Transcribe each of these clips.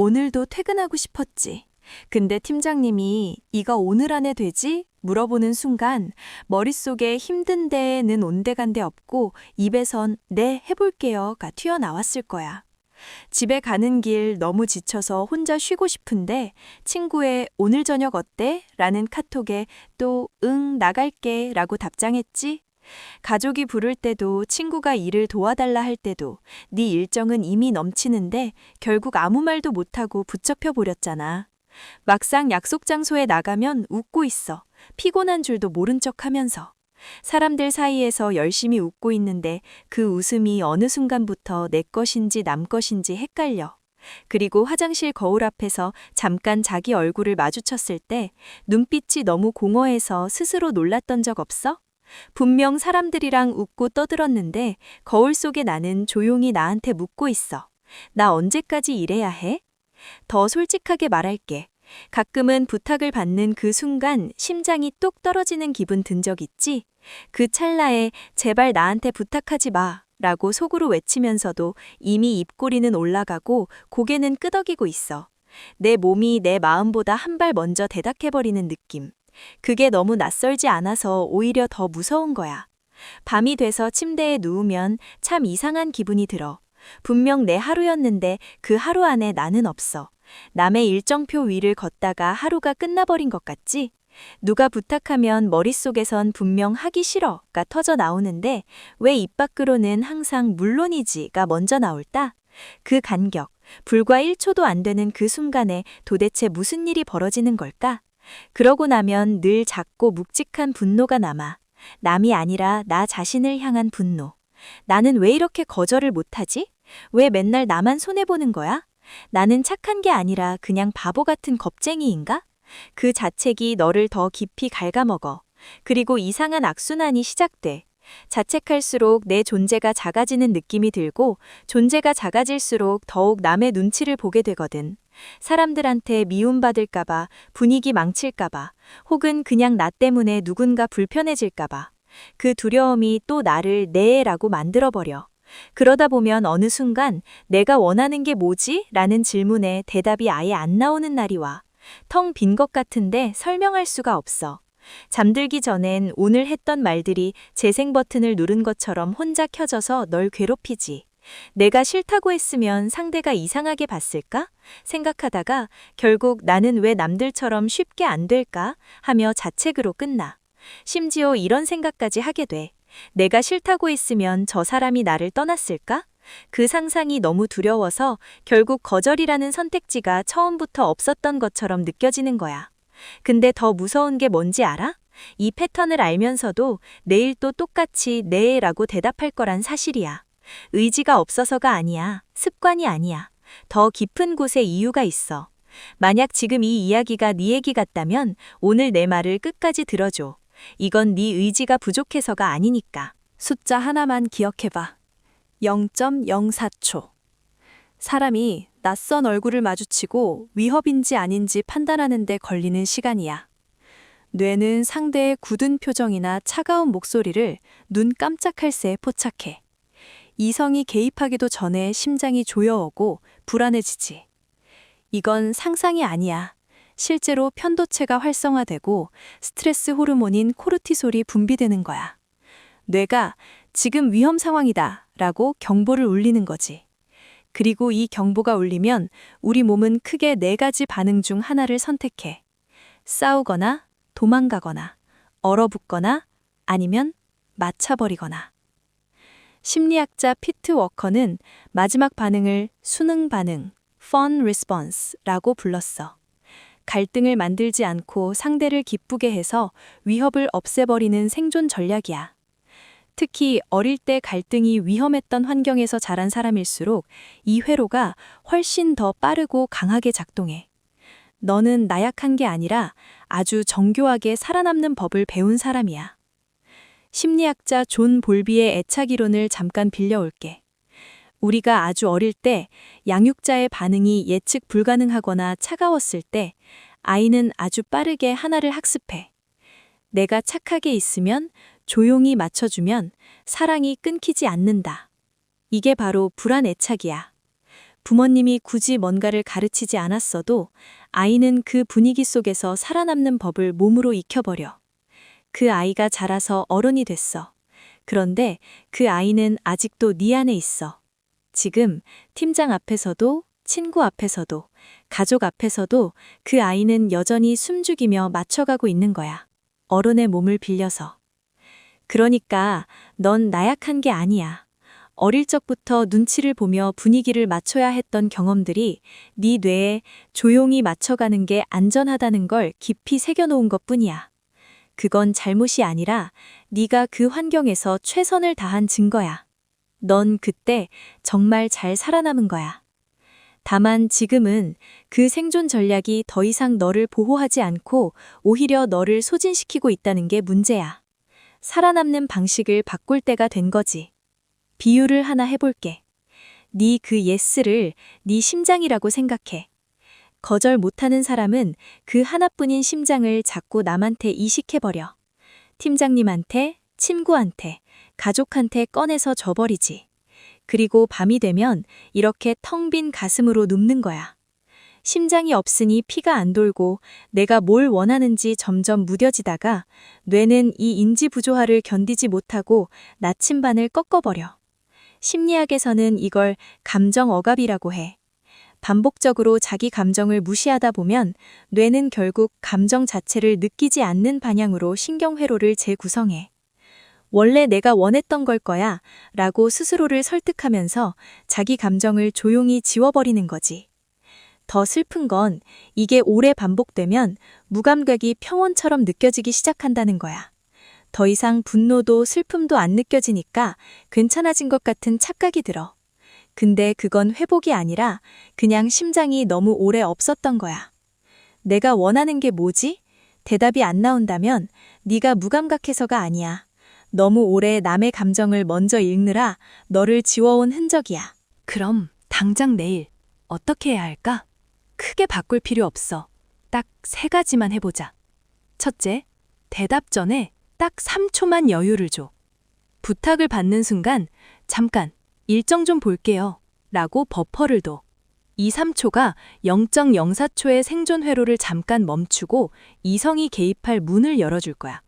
오늘도 퇴근하고 싶었지. 근데 팀장님이 이거 오늘 안에 되지? 물어보는 순간 머릿속에 힘든 데는 온데간데 없고 입에선 네, 해볼게요가 튀어나왔을 거야. 집에 가는 길 너무 지쳐서 혼자 쉬고 싶은데 친구의 오늘 저녁 어때? 라는 카톡에 또 응, 나갈게 라고 답장했지. 가족이 부를 때도 친구가 일을 도와달라 할 때도 네 일정은 이미 넘치는데 결국 아무 말도 못하고 붙잡혀 버렸잖아. 막상 약속 장소에 나가면 웃고 있어. 피곤한 줄도 모른 척 하면서. 사람들 사이에서 열심히 웃고 있는데 그 웃음이 어느 순간부터 내 것인지 남 것인지 헷갈려. 그리고 화장실 거울 앞에서 잠깐 자기 얼굴을 마주쳤을 때 눈빛이 너무 공허해서 스스로 놀랐던 적 없어? 분명 사람들이랑 웃고 떠들었는데 거울 속에 나는 조용히 나한테 묻고 있어. 나 언제까지 이래야 해? 더 솔직하게 말할게. 가끔은 부탁을 받는 그 순간 심장이 뚝 떨어지는 기분 든 적 있지? 그 찰나에 제발 나한테 부탁하지 마 라고 속으로 외치면서도 이미 입꼬리는 올라가고 고개는 끄덕이고 있어. 내 몸이 내 마음보다 한 발 먼저 대답해버리는 느낌. 그게 너무 낯설지 않아서 오히려 더 무서운 거야. 밤이 돼서 침대에 누우면 참 이상한 기분이 들어. 분명 내 하루였는데 그 하루 안에 나는 없어. 남의 일정표 위를 걷다가 하루가 끝나버린 것 같지? 누가 부탁하면 머릿속에선 분명 하기 싫어가 터져 나오는데 왜 입 밖으로는 항상 물론이지가 먼저 나올까? 그 간격, 불과 1초도 안 되는 그 순간에 도대체 무슨 일이 벌어지는 걸까? 그러고 나면 늘 작고 묵직한 분노가 남아. 남이 아니라 나 자신을 향한 분노. 나는 왜 이렇게 거절을 못하지? 왜 맨날 나만 손해보는 거야? 나는 착한 게 아니라 그냥 바보 같은 겁쟁이인가? 그 자책이 너를 더 깊이 갉아먹어. 그리고 이상한 악순환이 시작돼. 자책할수록 내 존재가 작아지는 느낌이 들고 존재가 작아질수록 더욱 남의 눈치를 보게 되거든. 사람들한테 미움받을까봐, 분위기 망칠까봐, 혹은 그냥 나 때문에 누군가 불편해질까봐. 그 두려움이 또 나를 내 애라고 만들어버려. 그러다 보면 어느 순간 내가 원하는 게 뭐지? 라는 질문에 대답이 아예 안 나오는 날이 와. 텅 빈 것 같은데 설명할 수가 없어. 잠들기 전엔 오늘 했던 말들이 재생 버튼을 누른 것처럼 혼자 켜져서 널 괴롭히지. 내가 싫다고 했으면 상대가 이상하게 봤을까? 생각하다가 결국 나는 왜 남들처럼 쉽게 안 될까? 하며 자책으로 끝나. 심지어 이런 생각까지 하게 돼. 내가 싫다고 했으면 저 사람이 나를 떠났을까? 그 상상이 너무 두려워서 결국 거절이라는 선택지가 처음부터 없었던 것처럼 느껴지는 거야. 근데 더 무서운 게 뭔지 알아? 이 패턴을 알면서도 내일 또 똑같이 네라고 대답할 거란 사실이야. 의지가 없어서가 아니야. 습관이 아니야. 더 깊은 곳에 이유가 있어. 만약 지금 이 이야기가 네 얘기 같다면 오늘 내 말을 끝까지 들어줘. 이건 네 의지가 부족해서가 아니니까. 숫자 하나만 기억해봐. 0.04초. 사람이 낯선 얼굴을 마주치고 위협인지 아닌지 판단하는 데 걸리는 시간이야. 뇌는 상대의 굳은 표정이나 차가운 목소리를 눈 깜짝할 새에 포착해. 이성이 개입하기도 전에 심장이 조여오고 불안해지지. 이건 상상이 아니야. 실제로 편도체가 활성화되고 스트레스 호르몬인 코르티솔이 분비되는 거야. 뇌가 지금 위험 상황이다 라고 경보를 울리는 거지. 그리고 이 경보가 울리면 우리 몸은 크게 4가지 반응 중 하나를 선택해. 싸우거나, 도망가거나, 얼어붙거나, 아니면 맞춰버리거나. 심리학자 피트 워커는 마지막 반응을 수능 반응, fun response라고 불렀어. 갈등을 만들지 않고 상대를 기쁘게 해서 위협을 없애버리는 생존 전략이야. 특히 어릴 때 갈등이 위험했던 환경에서 자란 사람일수록 이 회로가 훨씬 더 빠르고 강하게 작동해. 너는 나약한 게 아니라 아주 정교하게 살아남는 법을 배운 사람이야. 심리학자 존 볼비의 애착 이론을 잠깐 빌려올게. 우리가 아주 어릴 때 양육자의 반응이 예측 불가능하거나 차가웠을 때 아이는 아주 빠르게 하나를 학습해. 내가 착하게 있으면, 조용히 맞춰주면 사랑이 끊기지 않는다. 이게 바로 불안 애착이야. 부모님이 굳이 뭔가를 가르치지 않았어도 아이는 그 분위기 속에서 살아남는 법을 몸으로 익혀버려. 그 아이가 자라서 어른이 됐어. 그런데 그 아이는 아직도 네 안에 있어. 지금 팀장 앞에서도, 친구 앞에서도, 가족 앞에서도 그 아이는 여전히 숨죽이며 맞춰가고 있는 거야. 어른의 몸을 빌려서. 그러니까 넌 나약한 게 아니야. 어릴 적부터 눈치를 보며 분위기를 맞춰야 했던 경험들이 네 뇌에 조용히 맞춰가는 게 안전하다는 걸 깊이 새겨놓은 것뿐이야. 그건 잘못이 아니라 네가 그 환경에서 최선을 다한 증거야. 넌 그때 정말 잘 살아남은 거야. 다만 지금은 그 생존 전략이 더 이상 너를 보호하지 않고 오히려 너를 소진시키고 있다는 게 문제야. 살아남는 방식을 바꿀 때가 된 거지. 비유를 하나 해볼게. 네 그 예스를 네 심장이라고 생각해. 거절 못하는 사람은 그 하나뿐인 심장을 자꾸 남한테 이식해버려. 팀장님한테, 친구한테, 가족한테 꺼내서 줘버리지. 그리고 밤이 되면 이렇게 텅 빈 가슴으로 눕는 거야. 심장이 없으니 피가 안 돌고 내가 뭘 원하는지 점점 무뎌지다가 뇌는 이 인지 부조화를 견디지 못하고 나침반을 꺾어버려. 심리학에서는 이걸 감정 억압이라고 해. 반복적으로 자기 감정을 무시하다 보면 뇌는 결국 감정 자체를 느끼지 않는 방향으로 신경회로를 재구성해. 원래 내가 원했던 걸 거야 라고 스스로를 설득하면서 자기 감정을 조용히 지워버리는 거지. 더 슬픈 건 이게 오래 반복되면 무감각이 평온처럼 느껴지기 시작한다는 거야. 더 이상 분노도 슬픔도 안 느껴지니까 괜찮아진 것 같은 착각이 들어. 근데 그건 회복이 아니라 그냥 심장이 너무 오래 없었던 거야. 내가 원하는 게 뭐지? 대답이 안 나온다면 네가 무감각해서가 아니야. 너무 오래 남의 감정을 먼저 읽느라 너를 지워온 흔적이야. 그럼 당장 내일 어떻게 해야 할까? 크게 바꿀 필요 없어. 딱 3가지만 해보자. 첫째, 대답 전에 딱 3초만 여유를 줘. 부탁을 받는 순간 잠깐 일정 좀 볼게요 라고 버퍼를 둬. 이 3초가 0.04초의 생존 회로를 잠깐 멈추고 이성이 개입할 문을 열어줄 거야.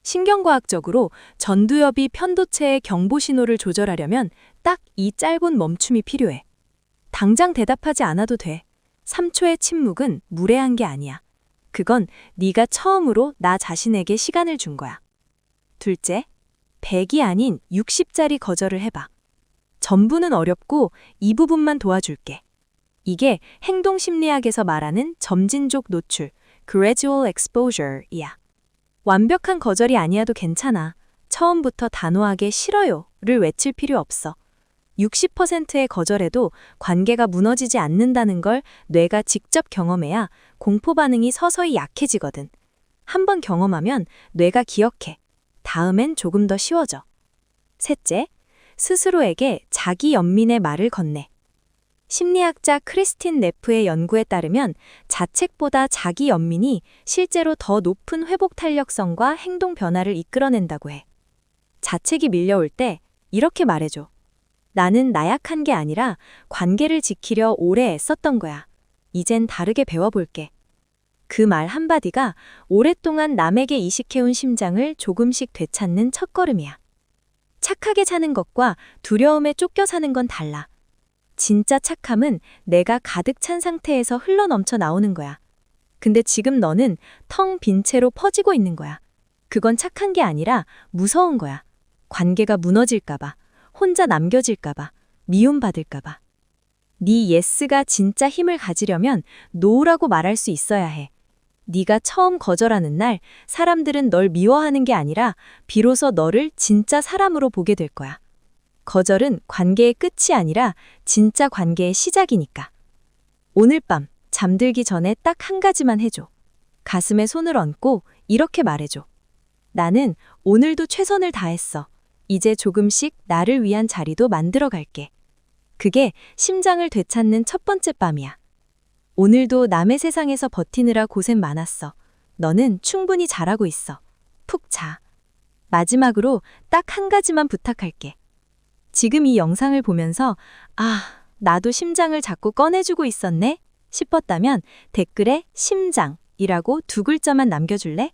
신경과학적으로 전두엽이 편도체의 경보 신호를 조절하려면 딱 이 짧은 멈춤이 필요해. 당장 대답하지 않아도 돼. 3초의 침묵은 무례한 게 아니야. 그건 네가 처음으로 나 자신에게 시간을 준 거야. 둘째, 100이 아닌 60짜리 거절을 해봐. 전부는 어렵고 이 부분만 도와줄게. 이게 행동심리학에서 말하는 점진적 노출, gradual exposure이야. 완벽한 거절이 아니어도 괜찮아. 처음부터 단호하게 싫어요를 외칠 필요 없어. 60%의 거절에도 관계가 무너지지 않는다는 걸 뇌가 직접 경험해야 공포 반응이 서서히 약해지거든. 한번 경험하면 뇌가 기억해. 다음엔 조금 더 쉬워져. 셋째, 스스로에게 자기 연민의 말을 건네. 심리학자 크리스틴 네프의 연구에 따르면 자책보다 자기 연민이 실제로 더 높은 회복 탄력성과 행동 변화를 이끌어낸다고 해. 자책이 밀려올 때 이렇게 말해줘. 나는 나약한 게 아니라 관계를 지키려 오래 애썼던 거야. 이젠 다르게 배워볼게. 그 말 한마디가 오랫동안 남에게 이식해온 심장을 조금씩 되찾는 첫걸음이야. 착하게 사는 것과 두려움에 쫓겨 사는 건 달라. 진짜 착함은 내가 가득 찬 상태에서 흘러넘쳐 나오는 거야. 근데 지금 너는 텅 빈 채로 퍼지고 있는 거야. 그건 착한 게 아니라 무서운 거야. 관계가 무너질까봐, 혼자 남겨질까봐, 미움받을까봐. 네 예스가 진짜 힘을 가지려면 노라고 말할 수 있어야 해. 네가 처음 거절하는 날 사람들은 널 미워하는 게 아니라 비로소 너를 진짜 사람으로 보게 될 거야. 거절은 관계의 끝이 아니라 진짜 관계의 시작이니까. 오늘 밤 잠들기 전에 딱 한 가지만 해줘. 가슴에 손을 얹고 이렇게 말해줘. 나는 오늘도 최선을 다했어. 이제 조금씩 나를 위한 자리도 만들어 갈게. 그게 심장을 되찾는 첫 번째 밤이야. 오늘도 남의 세상에서 버티느라 고생 많았어. 너는 충분히 잘하고 있어. 푹 자. 마지막으로 딱 한 가지만 부탁할게. 지금 이 영상을 보면서 나도 심장을 자꾸 꺼내주고 있었네 싶었다면 댓글에 심장이라고 2글자만 남겨줄래?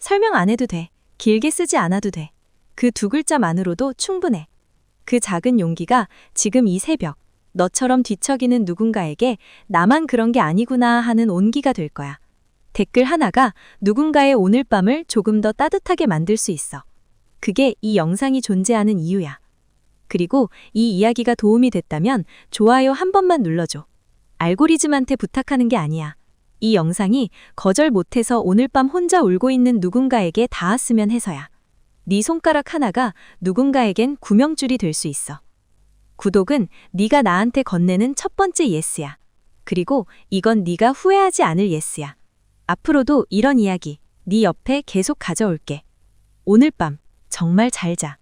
설명 안 해도 돼. 길게 쓰지 않아도 돼. 그 2글자만으로도 충분해. 그 작은 용기가 지금 이 새벽 너처럼 뒤척이는 누군가에게 나만 그런 게 아니구나 하는 온기가 될 거야. 댓글 하나가 누군가의 오늘 밤을 조금 더 따뜻하게 만들 수 있어. 그게 이 영상이 존재하는 이유야. 그리고 이 이야기가 도움이 됐다면 좋아요 한 번만 눌러줘. 알고리즘한테 부탁하는 게 아니야. 이 영상이 거절 못해서 오늘 밤 혼자 울고 있는 누군가에게 닿았으면 해서야. 네 손가락 하나가 누군가에겐 구명줄이 될 수 있어. 구독은 네가 나한테 건네는 첫 번째 예스야. 그리고 이건 네가 후회하지 않을 예스야. 앞으로도 이런 이야기 네 옆에 계속 가져올게. 오늘 밤 정말 잘 자.